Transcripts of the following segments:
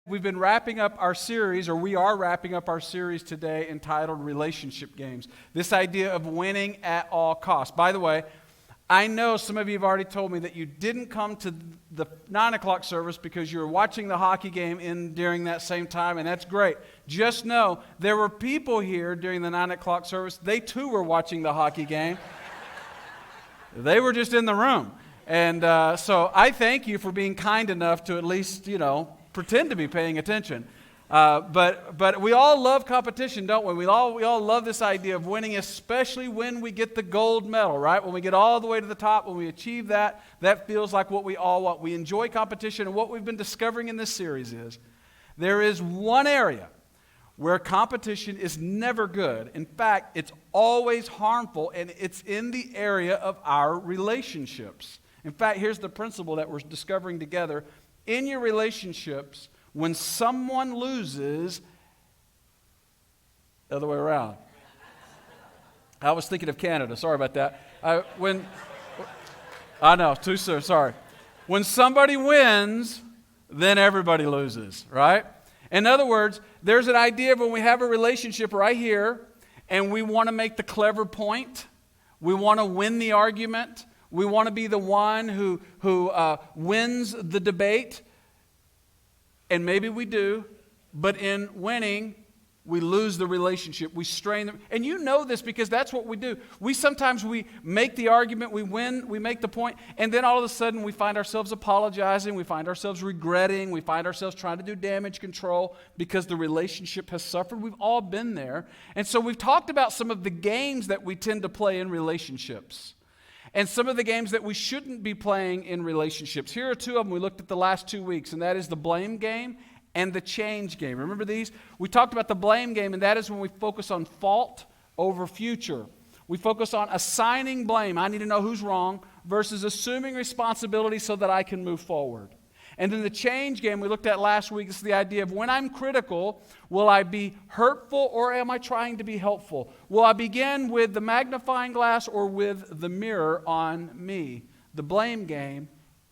We've been wrapping up our series, or we are wrapping up our series today entitled Relationship Games. This idea of winning at all costs. By the way, I know some of you have already told me that you didn't come to the 9 o'clock service because you were watching the hockey game during that same time, and that's great. Just know there were people here during the 9 o'clock service. They too were watching the hockey game. They were just in the room. And so I thank you for being kind enough to at least, pretend to be paying attention. But we all love competition, don't we? We all love this idea of winning, especially when we get the gold medal, right? When we get all the way to the top, when we achieve that feels like what we all want. We enjoy competition, and what we've been discovering in this series is there is one area where competition is never good. In fact, it's always harmful, and it's in the area of our relationships. In fact, here's the principle that we're discovering together. In your relationships, when someone loses, the other way around. I was thinking of Canada. Sorry about that. I know, too soon. Sorry. When somebody wins, then everybody loses, right? In other words, there's an idea of when we have a relationship right here, and we want to make the clever point, we want to win the argument, we want to be the one who wins the debate, and maybe we do, but in winning, we lose the relationship. We strain them. And you know this because that's what we do. Sometimes we make the argument, we win, we make the point, and then all of a sudden we find ourselves apologizing, we find ourselves regretting, we find ourselves trying to do damage control because the relationship has suffered. We've all been there. And so we've talked about some of the games that we tend to play in relationships. And some of the games that we shouldn't be playing in relationships. Here are two of them we looked at the last 2 weeks, and that is the blame game and the change game. Remember these? We talked about the blame game, and that is when we focus on fault over future. We focus on assigning blame. I need to know who's wrong versus assuming responsibility so that I can move forward. And then the change game we looked at last week is the idea of when I'm critical, will I be hurtful or am I trying to be helpful? Will I begin with the magnifying glass or with the mirror on me? The blame game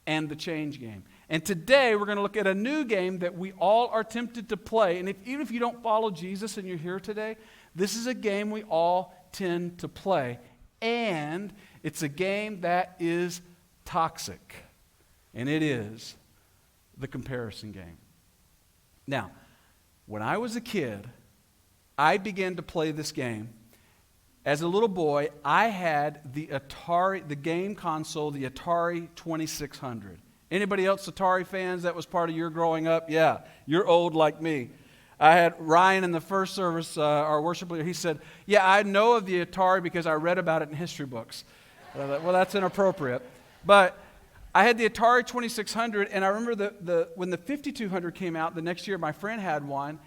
and the change game. And today we're going to look at a new game that we all are tempted to play. And even if you don't follow Jesus and you're here today, this is a game we all tend to play. And it's a game that is toxic. And it is the comparison game. Now, when I was a kid, I began to play this game. As a little boy, I had the game console, the Atari 2600. Anybody else Atari fans? That was part of your growing up? Yeah, you're old like me. I had Ryan in the first service, our worship leader, he said, yeah, I know of the Atari because I read about it in history books. Well, that's inappropriate. But I had the Atari 2600, and I remember when the 5200 came out, the next year my friend had one,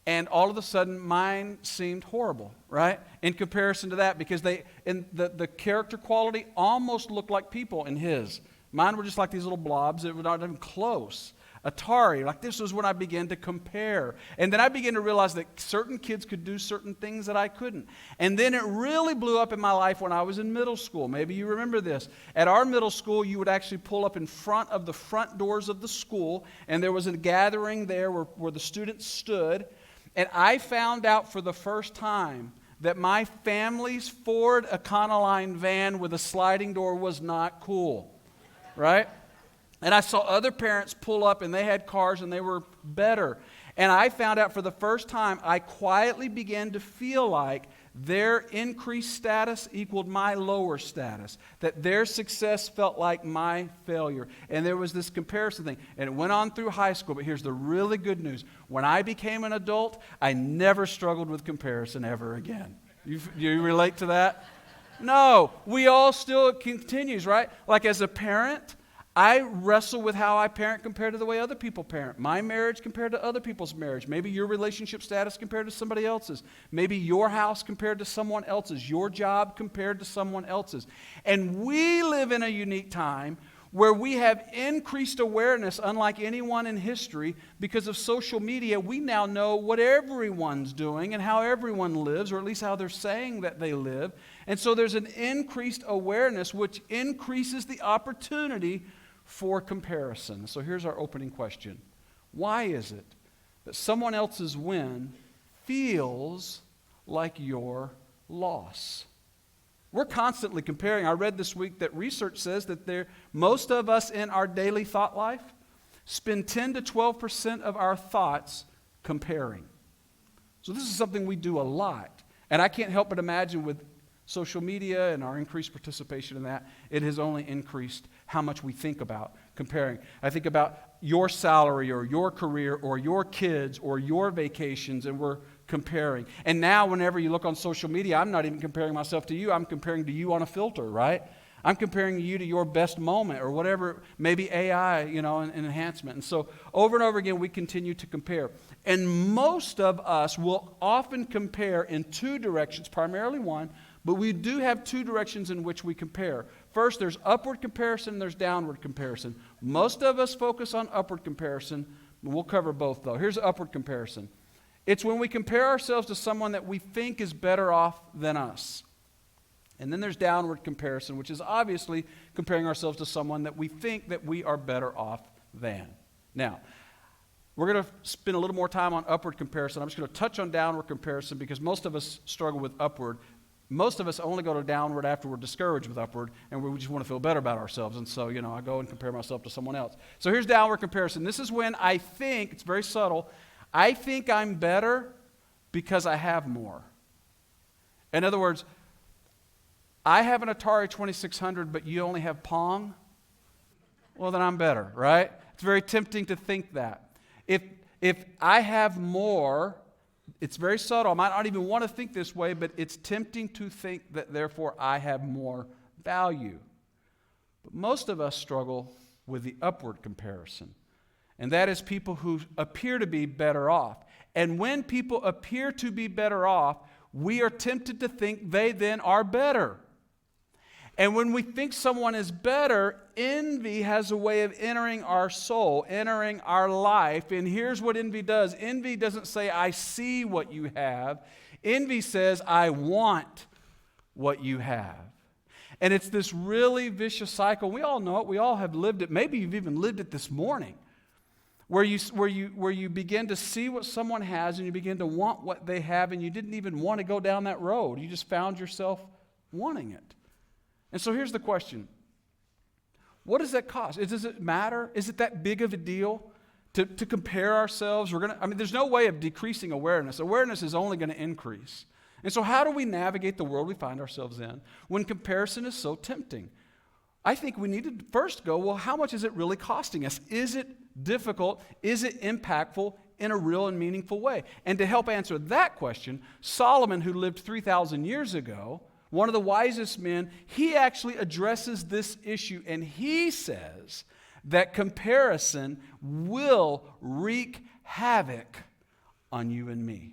and all of a sudden mine seemed horrible, right? In comparison to that, because the character quality almost looked like people in his. Mine were just like these little blobs that were not even close. Atari, like this was when I began to compare. And then I began to realize that certain kids could do certain things that I couldn't. And then it really blew up in my life when I was in middle school. Maybe you remember this. At our middle school, you would actually pull up in front of the front doors of the school, and there was a gathering there where the students stood. And I found out for the first time that my family's Ford Econoline van with a sliding door was not cool, right? And I saw other parents pull up, and they had cars, and they were better. And I found out for the first time, I quietly began to feel like their increased status equaled my lower status, that their success felt like my failure. And there was this comparison thing. And it went on through high school, but here's the really good news. When I became an adult, I never struggled with comparison ever again. You relate to that? No, we all still, it continues, right? Like as a parent, I wrestle with how I parent compared to the way other people parent. My marriage compared to other people's marriage. Maybe your relationship status compared to somebody else's. Maybe your house compared to someone else's. Your job compared to someone else's. And we live in a unique time where we have increased awareness unlike anyone in history. Because of social media, we now know what everyone's doing and how everyone lives, or at least how they're saying that they live. And so there's an increased awareness which increases the opportunity for comparison. So here's our opening question. Why is it that someone else's win feels like your loss. We're constantly comparing. I read this week that research says that most of us in our daily thought life spend 10 to 12% of our thoughts comparing. So this is something we do a lot. And I can't help but imagine with social media and our increased participation in that, it has only increased how much we think about comparing. I think about your salary or your career or your kids or your vacations, and we're comparing. And now whenever you look on social media, I'm not even comparing myself to you. I'm comparing to you on a filter, right? I'm comparing you to your best moment or whatever, maybe AI, and enhancement. And so over and over again, we continue to compare. And most of us will often compare in two directions, primarily one, but we do have two directions in which we compare. First, there's upward comparison, there's downward comparison. Most of us focus on upward comparison. We'll cover both, though. Here's upward comparison. It's when we compare ourselves to someone that we think is better off than us. And then there's downward comparison, which is obviously comparing ourselves to someone that we think that we are better off than. Now, we're going to spend a little more time on upward comparison. I'm just going to touch on downward comparison because most of us struggle with upward. Most of us only go to downward after we're discouraged with upward, and we just want to feel better about ourselves. And so, I go and compare myself to someone else. So here's downward comparison. This is when I think, it's very subtle, I think I'm better because I have more. In other words, I have an Atari 2600, but you only have Pong. Well, then I'm better, right? It's very tempting to think that. If I have more, it's very subtle. I might not even want to think this way, but it's tempting to think that therefore I have more value. But most of us struggle with the upward comparison. And that is people who appear to be better off. And when people appear to be better off, we are tempted to think they then are better. And when we think someone is better, envy has a way of entering our soul, entering our life. And here's what envy does. Envy doesn't say, I see what you have. Envy says, I want what you have. And it's this really vicious cycle. We all know it. We all have lived it. Maybe you've even lived it this morning. Where you begin to see what someone has and you begin to want what they have, and you didn't even want to go down that road. You just found yourself wanting it. And so here's the question. What does that cost? Does it matter? Is it that big of a deal to compare ourselves? There's no way of decreasing awareness. Awareness is only going to increase. And so how do we navigate the world we find ourselves in when comparison is so tempting? I think we need to first go, well, how much is it really costing us? Is it difficult? Is it impactful in a real and meaningful way? And to help answer that question, Solomon, who lived 3,000 years ago, one of the wisest men, he actually addresses this issue, and he says that comparison will wreak havoc on you and me,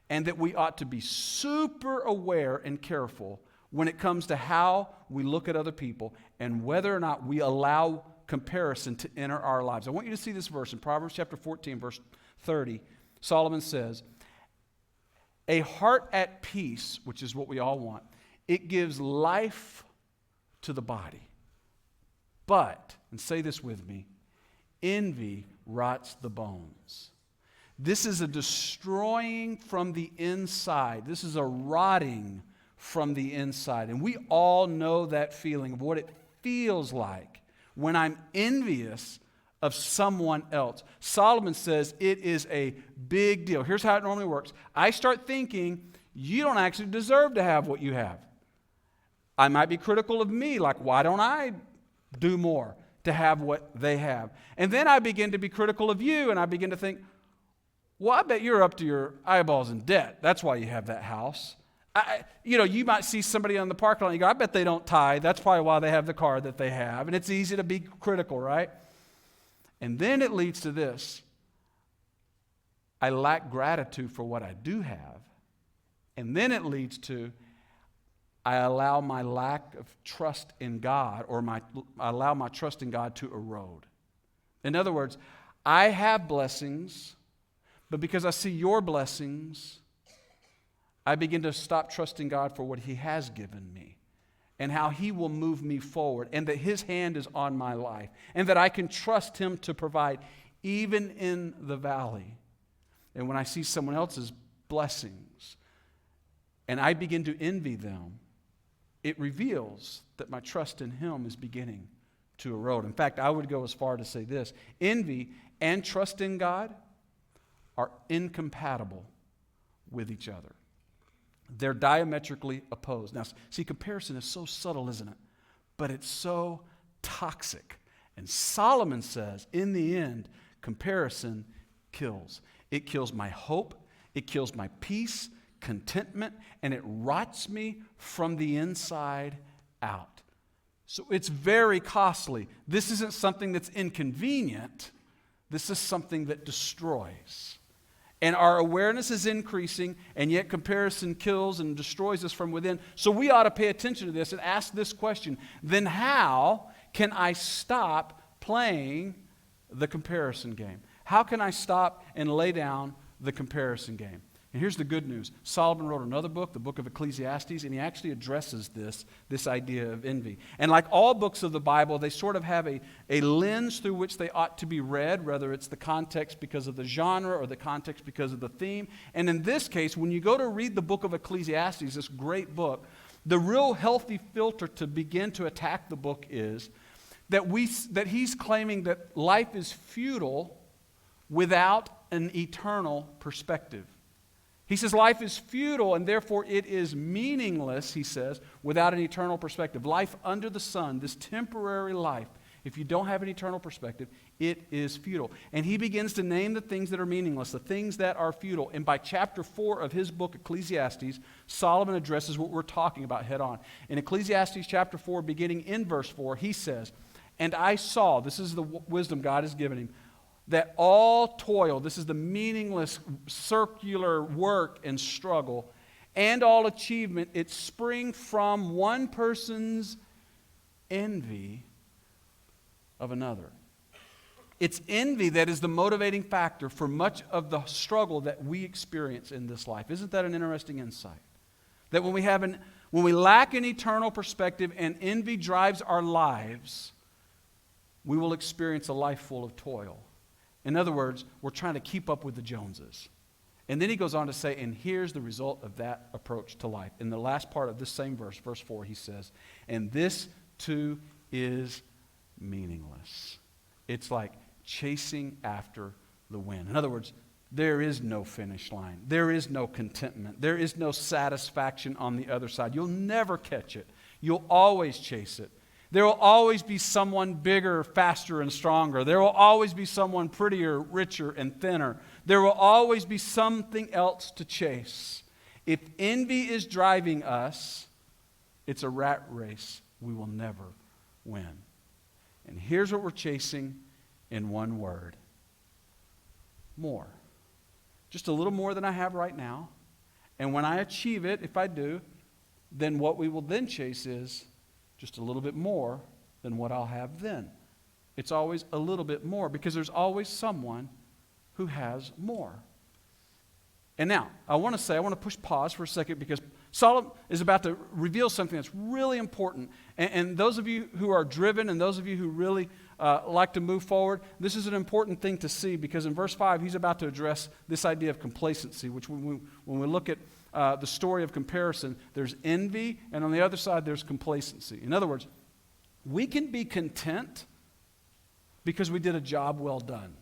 and that we ought to be super aware and careful when it comes to how we look at other people and whether or not we allow comparison to enter our lives. I want you to see this verse in Proverbs chapter 14, verse 30. Solomon says, a heart at peace, which is what we all want, it gives life to the body. But, and say this with me, envy rots the bones. This is a destroying from the inside. This is a rotting from the inside. And we all know that feeling of what it feels like when I'm envious of someone else. Solomon says it is a big deal. Here's how it normally works. I start thinking, you don't actually deserve to have what you have. I might be critical of me, like, why don't I do more to have what they have? And then I begin to be critical of you, and I begin to think, well, I bet you're up to your eyeballs in debt. That's why you have that house. You might see somebody on the parking lot and you go, I bet they don't tithe. That's probably why they have the car that they have. And it's easy to be critical, right? And then it leads to this. I lack gratitude for what I do have. And then it leads to I allow my lack of trust in God, or I allow my trust in God to erode. In other words, I have blessings, but because I see your blessings, I begin to stop trusting God for what He has given me and how He will move me forward, and that His hand is on my life, and that I can trust Him to provide even in the valley. and when I see someone else's blessings, and I begin to envy them, it reveals that my trust in Him is beginning to erode. In fact, I would go as far to say this: envy and trust in God are incompatible with each other. They're diametrically opposed. Now, see, comparison is so subtle, isn't it? But it's so toxic. And Solomon says, in the end, comparison kills. It kills my hope, it kills my peace, contentment, and it rots me from the inside out. So it's very costly. This isn't something that's inconvenient. This is something that destroys. And our awareness is increasing, and yet comparison kills and destroys us from within. So we ought to pay attention to this and ask this question: then how can I stop playing the comparison game? How can I stop and lay down the comparison game? And here's the good news. Solomon wrote another book, the book of Ecclesiastes, and he actually addresses this idea of envy. And like all books of the Bible, they sort of have a lens through which they ought to be read, whether it's the context because of the genre or the context because of the theme. And in this case, when you go to read the book of Ecclesiastes, this great book, the real healthy filter to begin to attack the book is that he's claiming that life is futile without an eternal perspective. He says life is futile and therefore it is meaningless, he says, without an eternal perspective. Life under the sun, this temporary life, if you don't have an eternal perspective, it is futile. And he begins to name the things that are meaningless, the things that are futile. And by chapter 4 of his book, Ecclesiastes, Solomon addresses what we're talking about head on. In Ecclesiastes chapter 4, beginning in verse 4, he says, "And I saw," this is the wisdom God has given him, "that all toil," this is the meaningless circular work and struggle, "and all achievement, it spring from one person's envy of another." It's envy that is the motivating factor for much of the struggle that we experience in this life. Isn't that an interesting insight? That when we lack an eternal perspective and envy drives our lives, we will experience a life full of toil. In other words, we're trying to keep up with the Joneses. And then he goes on to say, and here's the result of that approach to life. In the last part of this same verse, verse 4, he says, "And this too is meaningless." It's like chasing after the wind. In other words, there is no finish line. There is no contentment. There is no satisfaction on the other side. You'll never catch it. You'll always chase it. There will always be someone bigger, faster, and stronger. There will always be someone prettier, richer, and thinner. There will always be something else to chase. If envy is driving us, it's a rat race we will never win. And here's what we're chasing in one word: more. Just a little more than I have right now. And when I achieve it, if I do, then what we will then chase is just a little bit more than what I'll have then. It's always a little bit more because there's always someone who has more. And now, I want to push pause for a second because Solomon is about to reveal something that's really important. And those of you who are driven and those of you who really like to move forward, this is an important thing to see because in verse 5, he's about to address this idea of complacency, which when we look at the story of comparison, there's envy, and on the other side, there's complacency. In other words, we can be content because we did a job well done.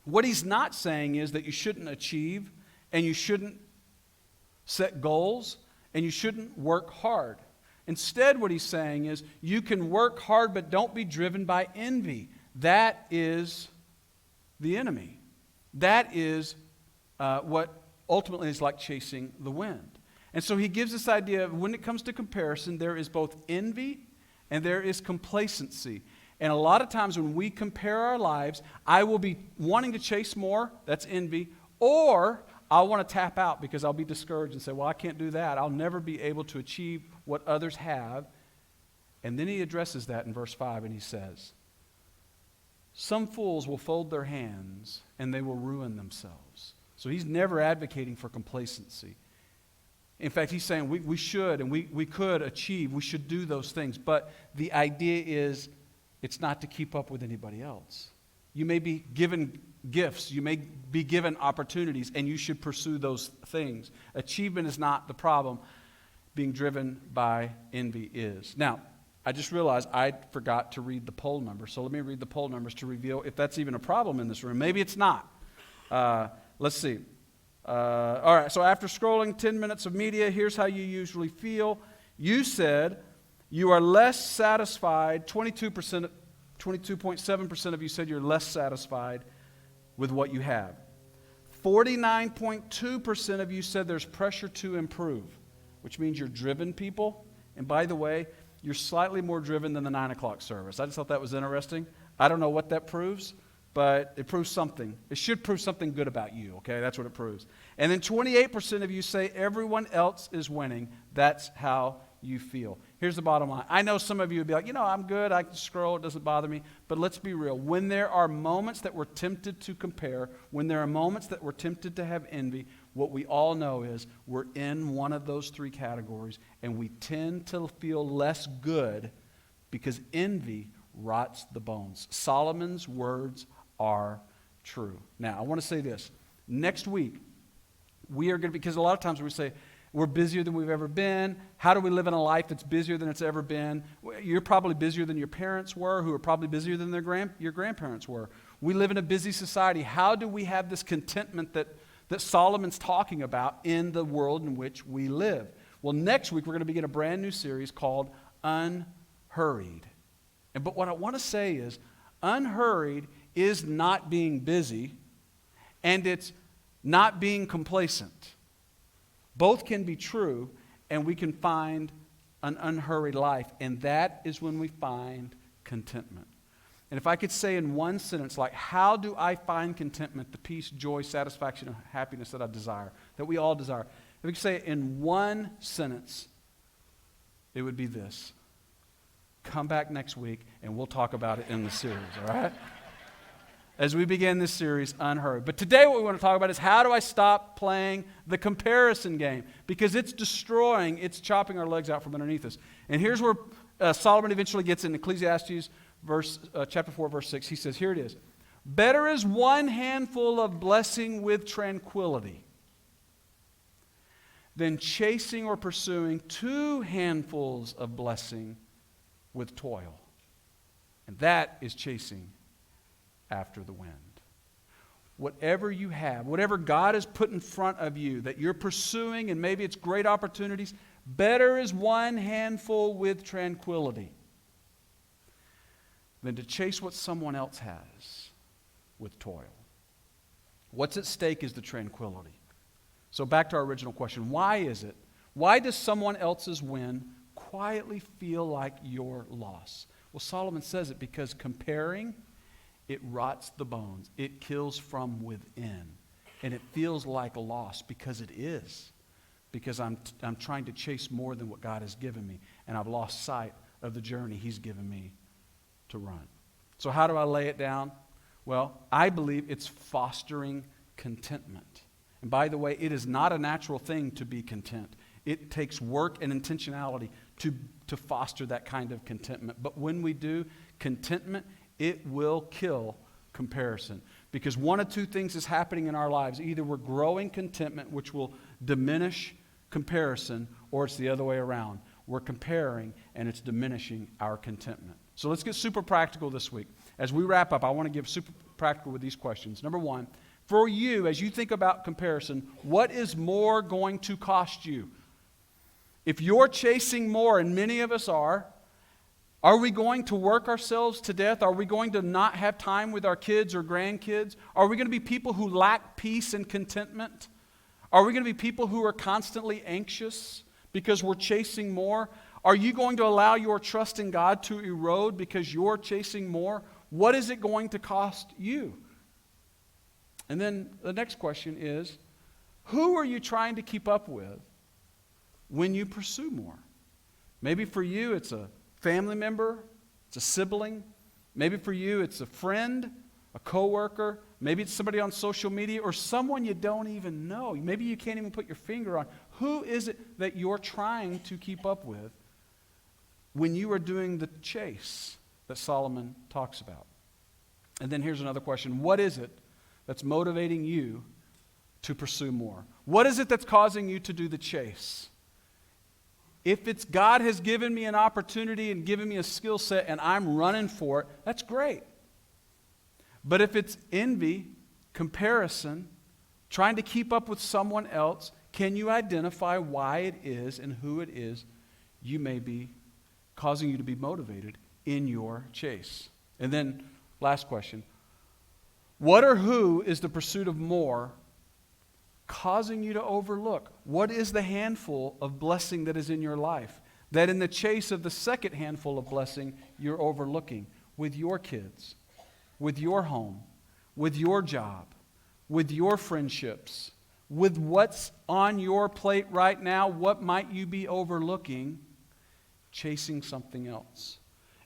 What he's not saying is that you shouldn't achieve, and you shouldn't set goals, and you shouldn't work hard. Instead, what he's saying is you can work hard, but don't be driven by envy. That is the enemy. That is what ultimately is like chasing the wind. And so he gives this idea of when it comes to comparison, there is both envy and there is complacency. And a lot of times when we compare our lives, I will be wanting to chase more, that's envy, or I'll want to tap out because I'll be discouraged and say, well, I can't do that. I'll never be able to achieve what others have. And then he addresses that in verse 5 and he says, "Some fools will fold their hands and they will ruin themselves." So he's never advocating for complacency. In fact, he's saying we should and we could achieve, we should do those things. But the idea is it's not to keep up with anybody else. You may be given gifts. You may be given opportunities, and you should pursue those things. Achievement is not the problem. Being driven by envy is. Now, I just realized I forgot to read the poll numbers. So let me read the poll numbers to reveal if that's even a problem in this room. Maybe it's not. Let's see. All right, so after scrolling 10 minutes of media, here's how you usually feel. You said you are less satisfied. 22.7% of you said you're less satisfied with what you have. 49.2% of you said there's pressure to improve, which means you're driven people. And by the way, you're slightly more driven than the 9 o'clock service. I just thought that was interesting. I don't know what that proves, but it proves something. It should prove something good about you, okay? That's what it proves. And then 28% of you say everyone else is winning. That's how you feel. Here's the bottom line. I know some of you would be like, I'm good. I can scroll. It doesn't bother me. But let's be real. When there are moments that we're tempted to compare, when there are moments that we're tempted to have envy, what we all know is we're in one of those three categories, and we tend to feel less good because envy rots the bones. Solomon's words are true. Now, I want to say this. Next week, we are going to, because a lot of times we say, we're busier than we've ever been. How do we live in a life that's busier than it's ever been? You're probably busier than your parents were, who are probably busier than your grandparents were. We live in a busy society. How do we have this contentment that Solomon's talking about in the world in which we live? Well, next week we're going to begin a brand new series called Unhurried. But what I want to say is, unhurried is not being busy, and it's not being complacent. Both can be true, and we can find an unhurried life, and that is when we find contentment. And if I could say in one sentence, like, how do I find contentment, the peace, joy, satisfaction, and happiness that I desire, that we all desire? If we could say it in one sentence, it would be this. Come back next week, and we'll talk about it in the series, all right? As we begin this series, Unhurried. But today what we want to talk about is how do I stop playing the comparison game? Because it's chopping our legs out from underneath us. And here's where Solomon eventually gets in Ecclesiastes chapter 4, verse 6. He says, here it is. Better is one handful of blessing with tranquility than chasing or pursuing 2 handfuls of blessing with toil. And that is chasing after the wind. Whatever you have, whatever God has put in front of you that you're pursuing, and maybe it's great opportunities, better is one handful with tranquility than to chase what someone else has with toil. What's at stake is the tranquility. So back to our original question. Why does someone else's win quietly feel like your loss? Well, Solomon says it because comparing, it rots the bones. It kills from within. And it feels like a loss because it is. Because I'm trying to chase more than what God has given me. And I've lost sight of the journey He's given me to run. So how do I lay it down? Well, I believe it's fostering contentment. And by the way, it is not a natural thing to be content. It takes work and intentionality to foster that kind of contentment. But when we do, contentment, it will kill comparison. Because one of two things is happening in our lives. Either we're growing contentment, which will diminish comparison, or it's the other way around. We're comparing, and it's diminishing our contentment. So let's get super practical this week. As we wrap up, I want to give super practical with these questions. Number one, for you, as you think about comparison, what is more going to cost you? If you're chasing more, and many of us are we going to work ourselves to death? Are we going to not have time with our kids or grandkids? Are we going to be people who lack peace and contentment? Are we going to be people who are constantly anxious because we're chasing more? Are you going to allow your trust in God to erode because you're chasing more? What is it going to cost you? And then the next question is, who are you trying to keep up with when you pursue more? Maybe for you it's a family member, it's a sibling. Maybe for you it's a friend, a coworker. Maybe it's somebody on social media or someone you don't even know. Maybe you can't even put your finger on. Who is it that you're trying to keep up with when you are doing the chase that Solomon talks about? And then here's another question. What is it that's motivating you to pursue more? What is it that's causing you to do the chase? If it's God has given me an opportunity and given me a skill set and I'm running for it, that's great. But if it's envy, comparison, trying to keep up with someone else, can you identify why it is and who it is you may be causing you to be motivated in your chase? And then, last question. What or who is the pursuit of more causing you to overlook? What is the handful of blessing that is in your life that in the chase of the second handful of blessing you're overlooking with your kids, with your home, with your job, with your friendships, with what's on your plate right now? What might you be overlooking chasing something else?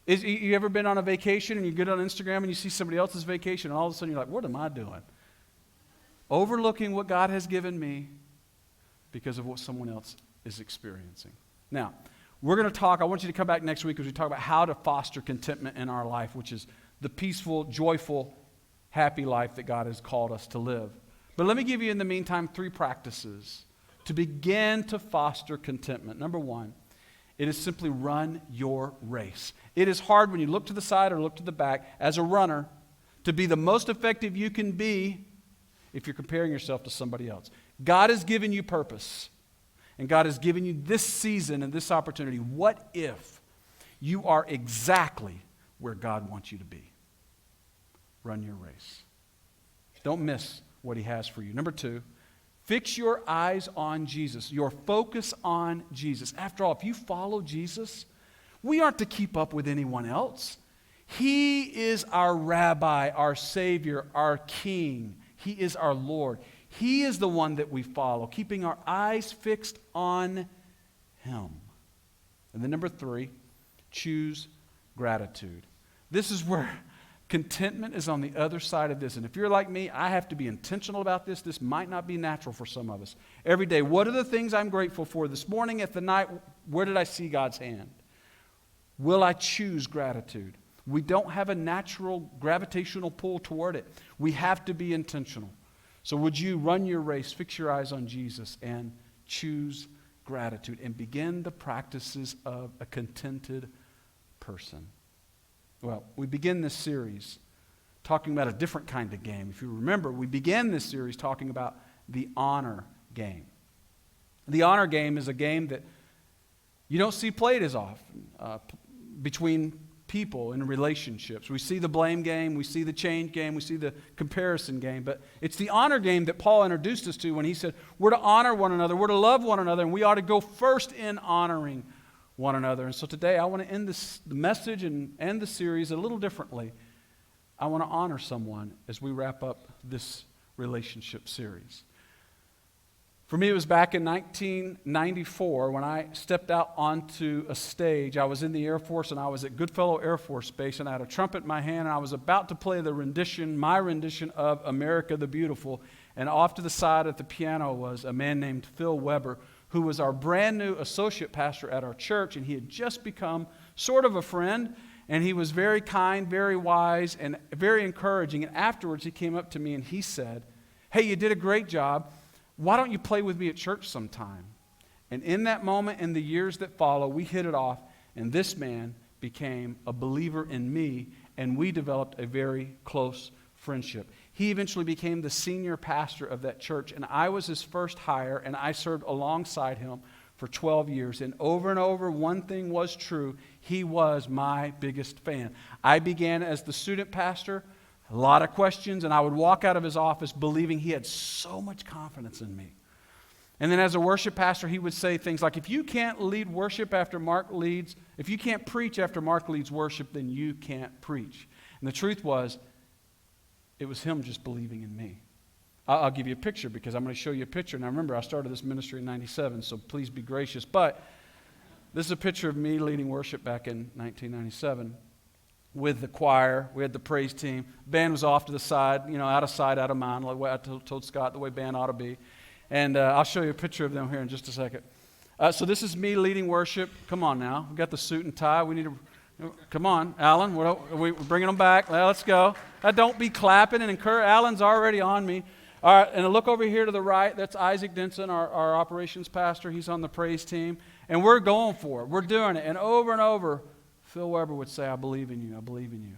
You ever been on a vacation and you get on Instagram and you see somebody else's vacation and all of a sudden you're like, what am I doing? Overlooking what God has given me because of what someone else is experiencing. Now, we're going to talk, I want you to come back next week as we talk about how to foster contentment in our life, which is the peaceful, joyful, happy life that God has called us to live. But let me give you in the meantime 3 practices to begin to foster contentment. Number 1, it is simply run your race. It is hard when you look to the side or look to the back as a runner to be the most effective you can be if you're comparing yourself to somebody else. God has given you purpose, and God has given you this season and this opportunity. What if you are exactly where God wants you to be? Run your race. Don't miss what He has for you. Number 2, fix your eyes on Jesus, your focus on Jesus. After all, if you follow Jesus, we aren't to keep up with anyone else. He is our rabbi, our Savior, our King. He is our Lord. He is the one that we follow, keeping our eyes fixed on Him. And then number 3, choose gratitude. This is where contentment is on the other side of this. And if you're like me, I have to be intentional about this. This might not be natural for some of us. Every day, what are the things I'm grateful for? This morning, at the night, where did I see God's hand? Will I choose gratitude? We don't have a natural gravitational pull toward it. We have to be intentional. So would you run your race, fix your eyes on Jesus, and choose gratitude, and begin the practices of a contented person? Well, we begin this series talking about a different kind of game. If you remember, we began this series talking about the honor game. The honor game is a game that you don't see played as often between people in relationships. We see the blame game, we see the change game, we see the comparison game, but it's the honor game that Paul introduced us to when he said we're to honor one another, we're to love one another, and we ought to go first in honoring one another. And so today I want to end the message and end the series a little differently. I want to honor someone as we wrap up this relationship series. For me, it was back in 1994 when I stepped out onto a stage. I was in the Air Force, and I was at Goodfellow Air Force Base, and I had a trumpet in my hand, and I was about to play my rendition of America the Beautiful. And off to the side at the piano was a man named Phil Weber, who was our brand new associate pastor at our church, and he had just become sort of a friend, and he was very kind, very wise, and very encouraging. And afterwards, he came up to me and he said, "Hey, you did a great job. Why don't you play with me at church sometime?" And in that moment, in the years that follow, we hit it off, and this man became a believer in me, and we developed a very close friendship. He eventually became the senior pastor of that church, and I was his first hire, and I served alongside him for 12 years. And over, one thing was true. He was my biggest fan. I began as the student pastor, a lot of questions, and I would walk out of his office believing he had so much confidence in me. And then as a worship pastor, he would say things like, if you can't lead worship after Mark leads, if you can't preach after Mark leads worship, then you can't preach. And the truth was, it was him just believing in me. I'll give you a picture because I'm going to show you a picture. Now remember, I started this ministry in 97, so please be gracious. But this is a picture of me leading worship back in 1997 with the choir. We had the praise team. Band was off to the side, out of sight, out of mind, like I told Scott the way band ought to be. And I'll show you a picture of them here in just a second. So this is me leading worship. Come on now. We've got the suit and tie. We need to... Come on, Alan. We're bringing them back. Let's go. Don't be clapping and encourage. Alan's already on me. All right, and look over here to the right. That's Isaac Denson, our operations pastor. He's on the praise team. And we're going for it. We're doing it. And over, Phil Weber would say, I believe in you. I believe in you.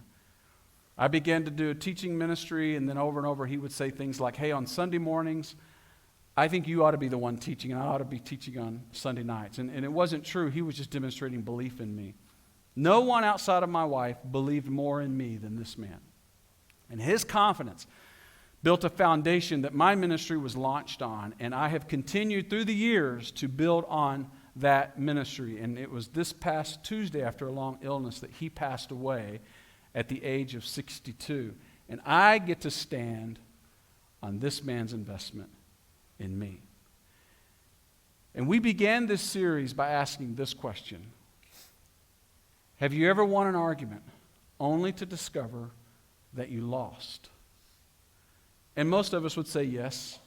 I began to do a teaching ministry, and then over, he would say things like, hey, on Sunday mornings, I think you ought to be the one teaching, and I ought to be teaching on Sunday nights. And it wasn't true. He was just demonstrating belief in me. No one outside of my wife believed more in me than this man. And his confidence built a foundation that my ministry was launched on, and I have continued through the years to build on that ministry. And it was this past Tuesday, after a long illness, that he passed away at the age of 62. And I get to stand on this man's investment in me. And we began this series by asking this question. Have you ever won an argument only to discover that you lost? And most of us would say yes.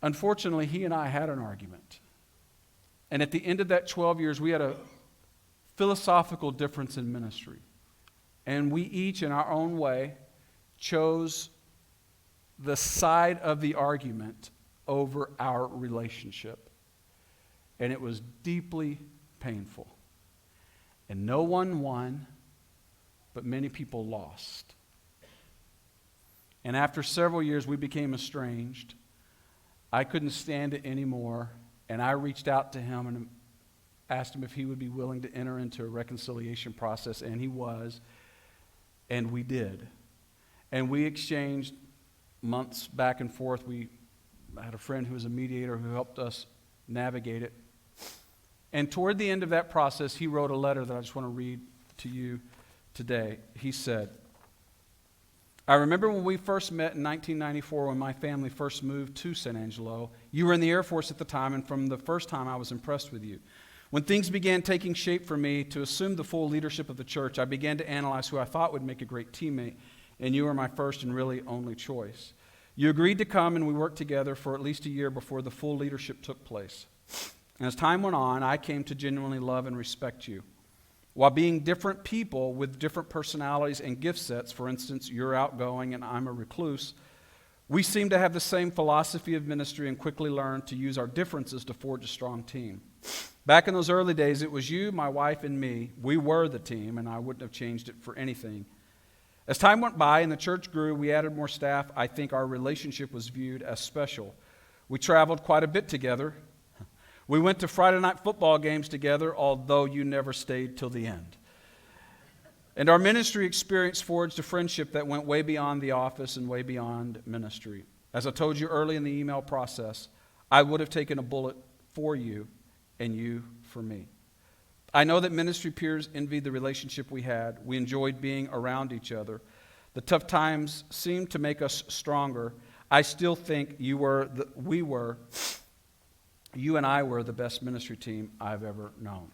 Unfortunately, he and I had an argument. And at the end of that 12 years, we had a philosophical difference in ministry. And we each, in our own way, chose the side of the argument over our relationship. And it was deeply painful. And no one won, but many people lost. And after several years, we became estranged. I couldn't stand it anymore, and I reached out to him and asked him if he would be willing to enter into a reconciliation process, and he was, and we did. And we exchanged months back and forth. I had a friend who was a mediator who helped us navigate it. And toward the end of that process, he wrote a letter that I just want to read to you today. He said, I remember when we first met in 1994 when my family first moved to San Angelo. You were in the Air Force at the time, and from the first time I was impressed with you. When things began taking shape for me to assume the full leadership of the church, I began to analyze who I thought would make a great teammate, and you were my first and really only choice. You agreed to come, and we worked together for at least a year before the full leadership took place. And as time went on, I came to genuinely love and respect you. While being different people with different personalities and gift sets, for instance, you're outgoing and I'm a recluse, we seem to have the same philosophy of ministry and quickly learned to use our differences to forge a strong team. Back in those early days, it was you, my wife, and me. We were the team, and I wouldn't have changed it for anything. As time went by and the church grew, we added more staff. I think our relationship was viewed as special. We traveled quite a bit together. We went to Friday night football games together, although you never stayed till the end. And our ministry experience forged a friendship that went way beyond the office and way beyond ministry. As I told you early in the email process, I would have taken a bullet for you and you for me. I know that ministry peers envied the relationship we had. We enjoyed being around each other. The tough times seemed to make us stronger. I still think you and I were the best ministry team I've ever known.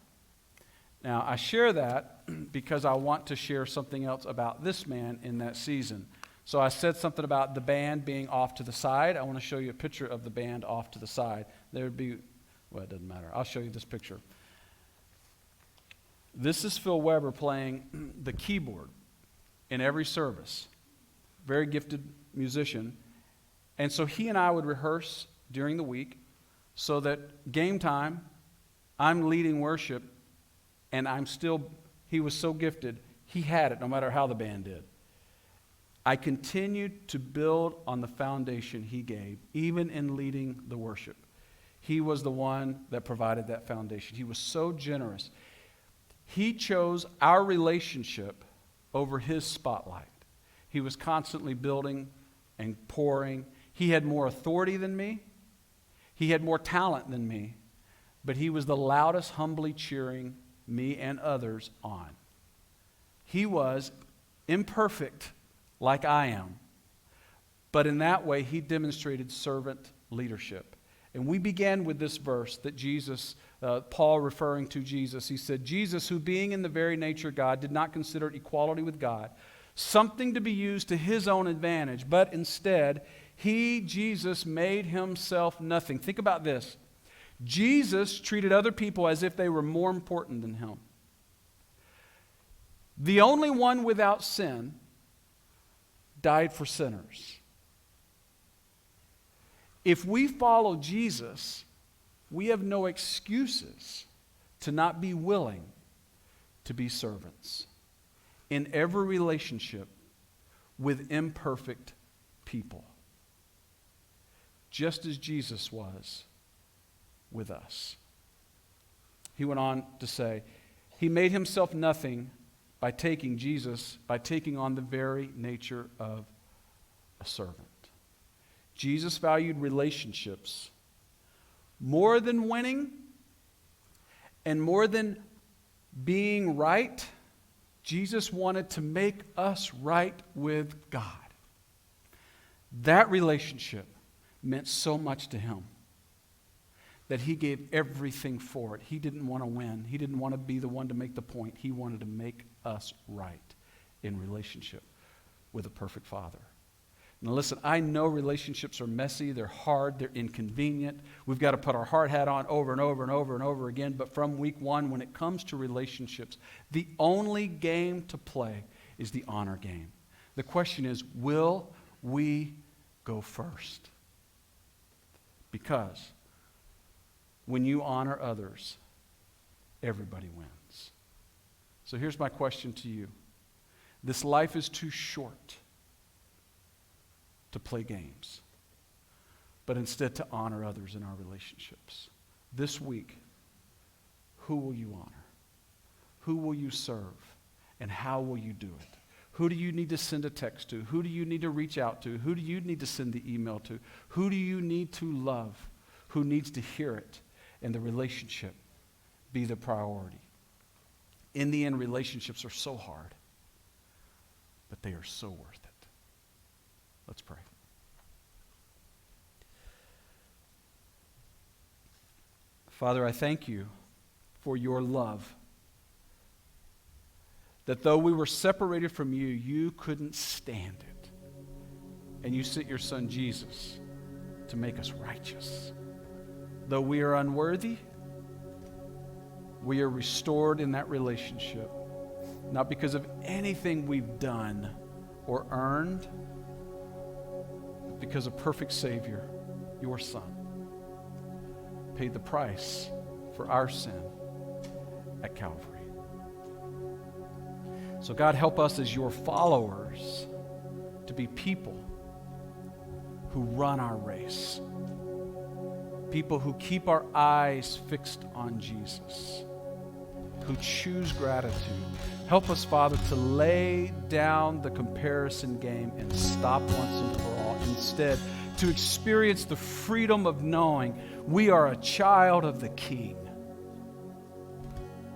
Now, I share that because I want to share something else about this man in that season. So I said something about the band being off to the side. I want to show you a picture of the band off to the side. There would be, well, it doesn't matter. I'll show you this picture. This is Phil Weber playing the keyboard in every service. Very gifted musician. And so he and I would rehearse during the week, so that game time, I'm leading worship, and he was so gifted, he had it no matter how the band did. I continued to build on the foundation he gave, even in leading the worship. He was the one that provided that foundation. He was so generous. He chose our relationship over his spotlight. He was constantly building and pouring. He had more authority than me. He had more talent than me, but he was the loudest, humbly cheering me and others on. He was imperfect like I am, but in that way, he demonstrated servant leadership. And we began with this verse that Paul referring to Jesus, he said, Jesus, who being in the very nature God, did not consider equality with God something to be used to his own advantage, but instead, he, Jesus, made himself nothing. Think about this. Jesus treated other people as if they were more important than him. the only one without sin, died for sinners. If we follow Jesus, we have no excuses to not be willing to be servants in every relationship with imperfect people, just as Jesus was with us. He went on to say, he made himself nothing by taking on the very nature of a servant. Jesus valued relationships more than winning and more than being right. Jesus wanted to make us right with God. That relationship meant so much to him that he gave everything for it. He didn't want to win. He didn't want to be the one to make the point. He wanted to make us right in relationship with a perfect Father. Now listen, I know relationships are messy, they're hard, they're inconvenient. We've got to put our hard hat on over and over and over and over again. But from week one, when it comes to relationships, the only game to play is the honor game. The question is, will we go first? Because when you honor others, everybody wins. So here's my question to you. This life is too short to play games, but instead to honor others in our relationships. This week, who will you honor? Who will you serve? And how will you do it? Who do you need to send a text to? Who do you need to reach out to? Who do you need to send the email to? Who do you need to love? Who needs to hear it? And the relationship be the priority. In the end, relationships are so hard, but they are so worth it. Let's pray. Father, I thank you for your love. That though we were separated from you, you couldn't stand it. And you sent your son Jesus to make us righteous. Though we are unworthy, we are restored in that relationship. Not because of anything we've done or earned, but because a perfect Savior, your Son, paid the price for our sin at Calvary. So God, help us as your followers to be people who run our race. People who keep our eyes fixed on Jesus, who choose gratitude. Help us, Father, to lay down the comparison game and stop once and for all. Instead, to experience the freedom of knowing we are a child of the King.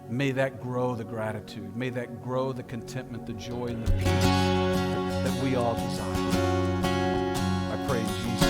May that grow the gratitude. May that grow the contentment, the joy, and the peace that we all desire. I pray in Jesus' name.